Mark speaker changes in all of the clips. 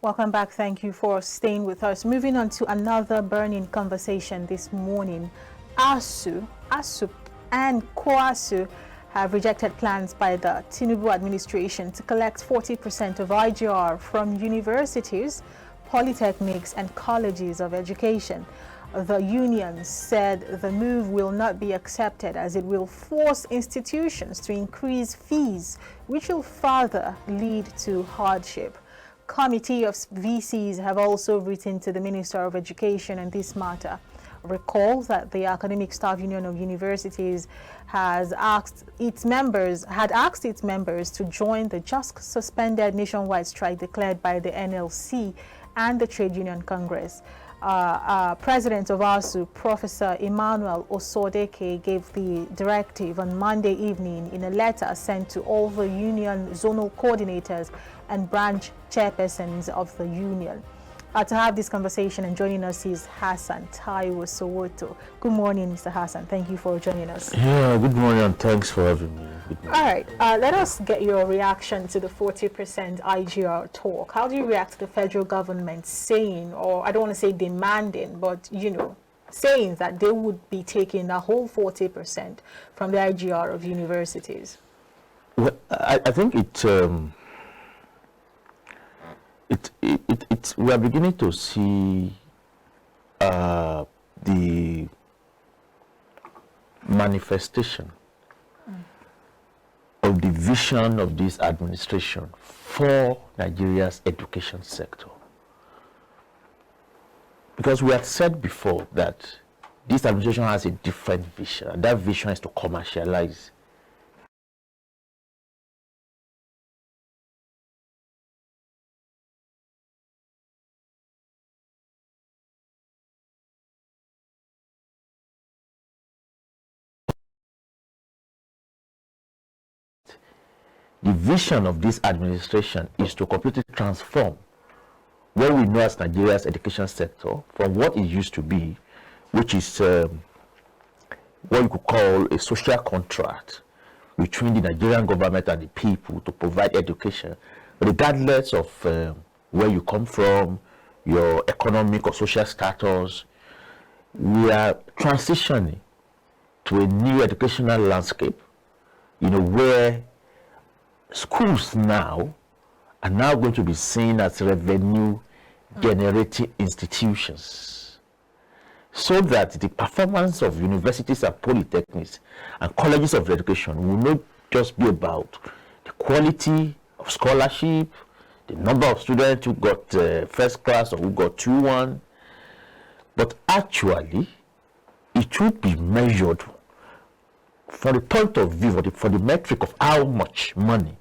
Speaker 1: Welcome back. Thank you for staying with us. Moving on to another burning conversation this morning. ASU, and COASU have rejected plans by the Tinubu administration to collect 40% of IGR from universities, polytechnics and colleges of education. The union said the move will not be accepted as it will force institutions to increase fees, which will further lead to hardship. Committee of VCs have also written to the Minister of Education on this matter. Recall that the Academic Staff Union of Universities had asked its members to join the just suspended nationwide strike declared by the NLC and the Trade Union Congress. President of ASU, Professor Emmanuel Osodeke, gave the directive on Monday evening in a letter sent to all the union zonal coordinators and branch chairpersons of the union. To have this conversation and joining us is Hassan Taiwo Sowoto. Good morning, Mr. Hassan. Thank you for joining us.
Speaker 2: Yeah, good morning and thanks for having me. Good morning.
Speaker 1: All right, let us get your reaction to the 40% IGR talk. How do you react to the federal government saying, or I don't want to say demanding, but, saying that they would be taking the whole 40% from the IGR of universities?
Speaker 2: Well, I think we are beginning to see the manifestation of the vision of this administration for Nigeria's education sector. Because we had said before that this administration has a different vision, and that vision is to commercialize the vision of this administration is to completely transform what we know as Nigeria's education sector from what it used to be, which is what you could call a social contract between the Nigerian government and the people to provide education, regardless of where you come from, your economic or social status. We are transitioning to a new educational landscape, where schools now are now going to be seen as revenue generating institutions, so that the performance of universities and polytechnics and colleges of education will not just be about the quality of scholarship, the number of students who got first class or who got 2-1, but actually it should be measured from the point of view, for the metric of how much money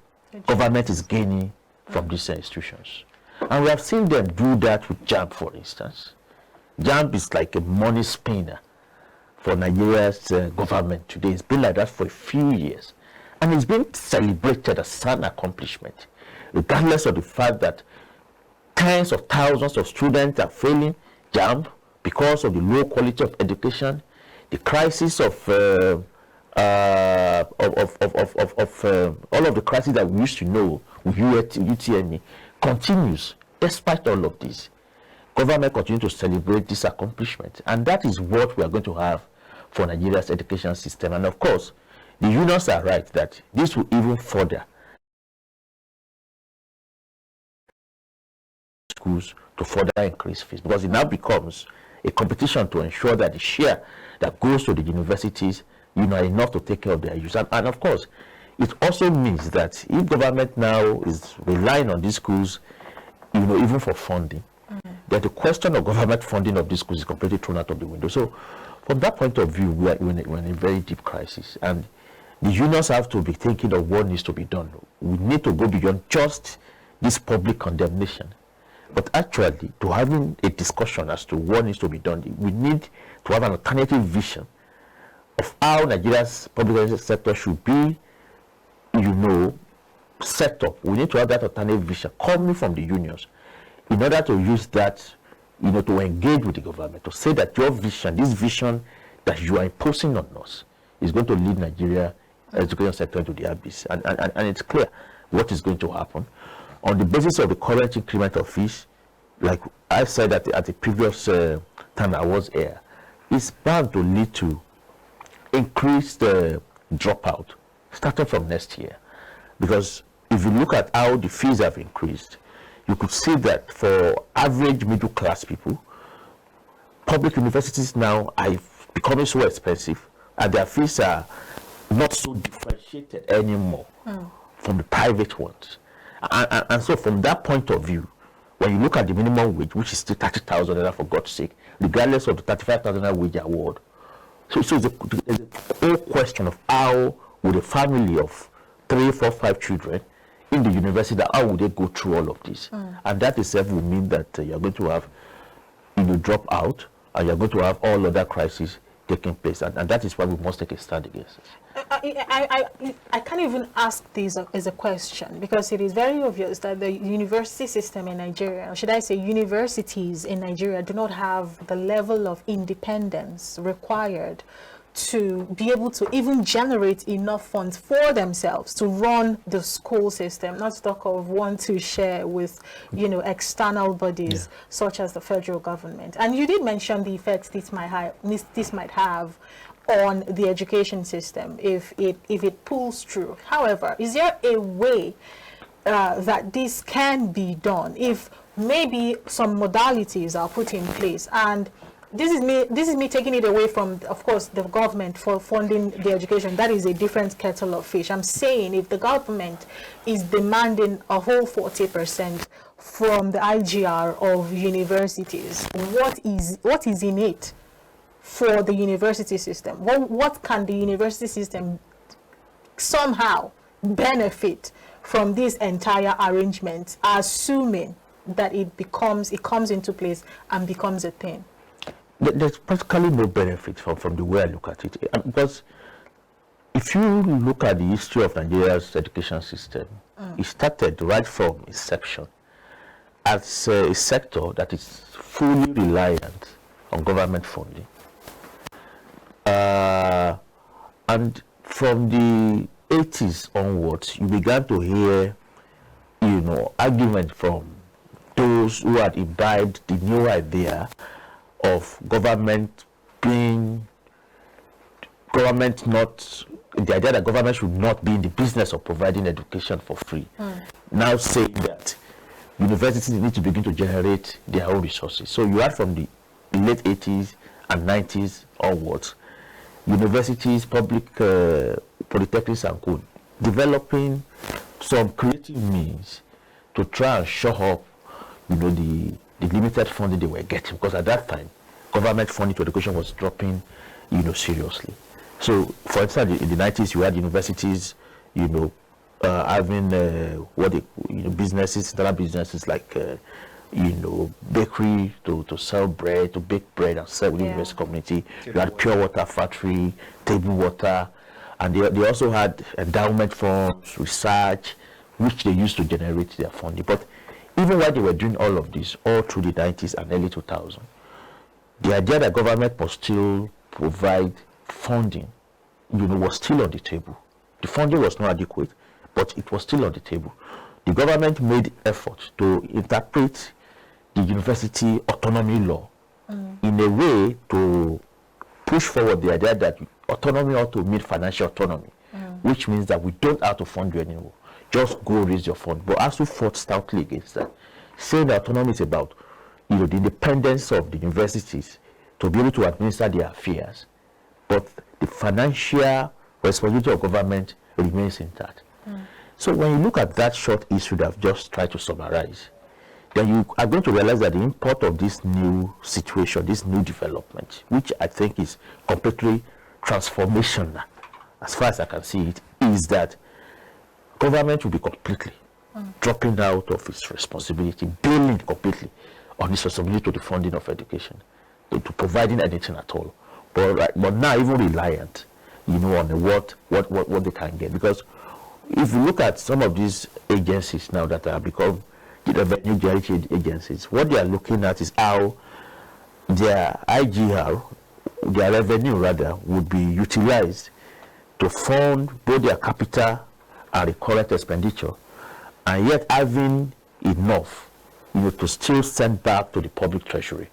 Speaker 2: government is gaining from these institutions. And we have seen them do that with JAMB, for instance. JAMB is like a money spinner for Nigeria's government today. It's been like that for a few years. And it's been celebrated as an accomplishment, regardless of the fact that tens of thousands of students are failing JAMB because of the low quality of education, the crisis of all of the crises that we used to know with UTME continues. Despite all of this, government continues to celebrate this accomplishment, and that is what we are going to have for Nigeria's education system. And of course, the unions are right that this will even further schools to further increase fees, because it now becomes a competition to ensure that the share that goes to the universities are enough to take care of their use. And of course, it also means that if government now is relying on these schools, even for funding, that the question of government funding of these schools is completely thrown out of the window. So from that point of view, we're in a very deep crisis. And the unions have to be thinking of what needs to be done. We need to go beyond just this public condemnation, but actually to having a discussion as to what needs to be done. We need to have an alternative vision of how Nigeria's public education sector should be, set up. We need to have that alternative vision coming from the unions in order to use that, to engage with the government, to say that your vision, this vision that you are imposing on us, is going to lead Nigeria education sector into the abyss. And it's clear what is going to happen. On the basis of the current increment of fees, like I said at the previous time I was here, is bound to lead to increased dropout starting from next year. Because if you look at how the fees have increased, you could see that for average middle class people, public universities now are becoming so expensive and their fees are not so differentiated anymore from the private ones. And so from that point of view, when you look at the minimum wage, which is still 30,000 for God's sake, regardless of the 35,000 wage award, so there's a whole question of how would a family of 3, 4, 5 children in the university, how would they go through all of this? And that itself will mean that you're going to have, drop out, and you're going to have all other crises taking place, and that is why we must take a stand against it.
Speaker 1: I can't even ask this as a question, because it is very obvious that the university system in Nigeria, or should I say universities in Nigeria, do not have the level of independence required to be able to even generate enough funds for themselves to run the school system, not to talk of want to share with, external bodies such as the federal government. And you did mention the effects this might have on the education system if it pulls through. However, is there a way that this can be done if maybe some modalities are put in place? And this is me taking it away from, of course, the government for funding the education. That is a different kettle of fish. I'm saying if the government is demanding a whole 40% from the IGR of universities, what is in it for the university system? What can the university system somehow benefit from this entire arrangement, assuming that it comes into place and becomes a thing?
Speaker 2: There's practically no benefit from the way I look at it, because if you look at the history of Nigeria's education system, it started right from inception as a sector that is fully reliant on government funding. And from the 80s onwards, you began to hear, argument from those who had imbibed the new idea of the idea that government should not be in the business of providing education for free. Now saying that universities need to begin to generate their own resources. So you had from the late 80s and 90s onwards, universities, public polytechnics and co, developing some creative means to try and show up, the limited funding they were getting, because at that time, government funding to education was dropping, seriously. So, for instance, in the 90s, you had universities, having businesses, internal businesses like, bakery to sell bread, to bake bread and sell within the university community. You had pure water factory, table water, and they also had endowment funds, research, which they used to generate their funding. But even while they were doing all of this, all through the 90s and early 2000s, the idea that government must still provide funding, was still on the table. The funding was not adequate, but it was still on the table. The government made efforts to interpret the university autonomy law in a way to push forward the idea that autonomy ought to mean financial autonomy, which means that we don't have to fund you anymore. Just go raise your fund. But ASU fought stoutly against that, saying that autonomy is about the independence of the universities to be able to administer their affairs, but the financial responsibility of government remains intact. So when you look at that short history that I've just tried to summarize, then you are going to realize that the import of this new situation, this new development, which I think is completely transformational, as far as I can see it, is that government will be completely dropping out of its responsibility, bailing completely on its responsibility to the funding of education, to providing anything at all. But now even reliant, on what they can get. Because if you look at some of these agencies now that have become the revenue generating agencies, what they are looking at is how their IGR, their revenue rather, would be utilized to fund both their capital and recurrent expenditure, and yet having enough to still send back to the public treasury.